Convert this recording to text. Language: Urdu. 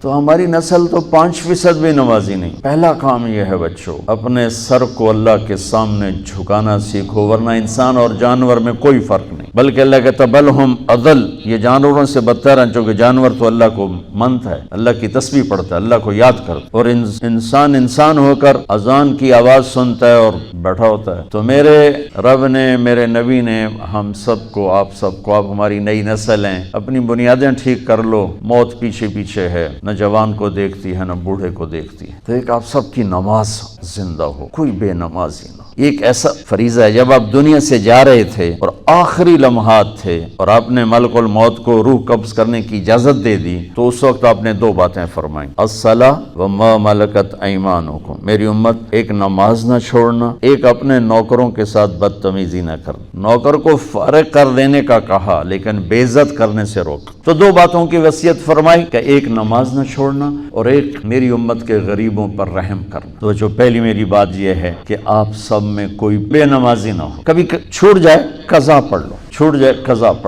تو ہماری نسل تو 5% بھی نمازی نہیں۔ پہلا کام یہ ہے بچوں، اپنے سر کو اللہ کے سامنے جھکانا سیکھو، ورنہ انسان اور جانور میں کوئی فرق نہیں، بلکہ اللہ کہتا بل ہم اضل، یہ جانوروں سے بدتر ہیں، چونکہ جانور تو اللہ کو منتا ہے، اللہ کی تسبیح پڑھتا ہے، اللہ کو یاد کرتا ہے، اور انسان ہو کر اذان کی آواز سنتا ہے اور بیٹھا ہوتا ہے۔ تو میرے رب نے، میرے نبی نے ہم سب کو، آپ ہماری نئی نسل ہیں، اپنی بنیادیں ٹھیک کر لو، موت پیچھے پیچھے ہے، نہ جوان کو دیکھتی ہے نہ بوڑھے کو دیکھتی ہے۔ تو ایک آپ سب کی نماز زندہ ہو، کوئی بے نمازی نہ۔ یہ ایک ایسا فریضہ ہے، جب آپ دنیا سے جا رہے تھے اور آخری لمحات تھے اور آپ نے ملک الموت کو روح قبض کرنے کی اجازت دے دی، تو اس وقت آپ نے 2 باتیں فرمائیں، الصلاۃ وما ملکت ایمانکم، میری امت ایک نماز نہ چھوڑنا، ایک اپنے نوکروں کے ساتھ بدتمیزی نہ کرنا۔ نوکر کو فارغ کر دینے کا کہا لیکن بے عزت کرنے سے روک۔ تو 2 باتوں کی وصیت فرمائی کہ ایک نماز نہ چھوڑنا اور ایک میری امت کے غریبوں پر رحم کرنا۔ تو جو پہلی میری بات یہ ہے کہ آپ سب میں کوئی بے نمازی نہ ہو، کبھی چھوٹ جائے قضا پڑھ لو، چھوٹ جائے قضا پڑھ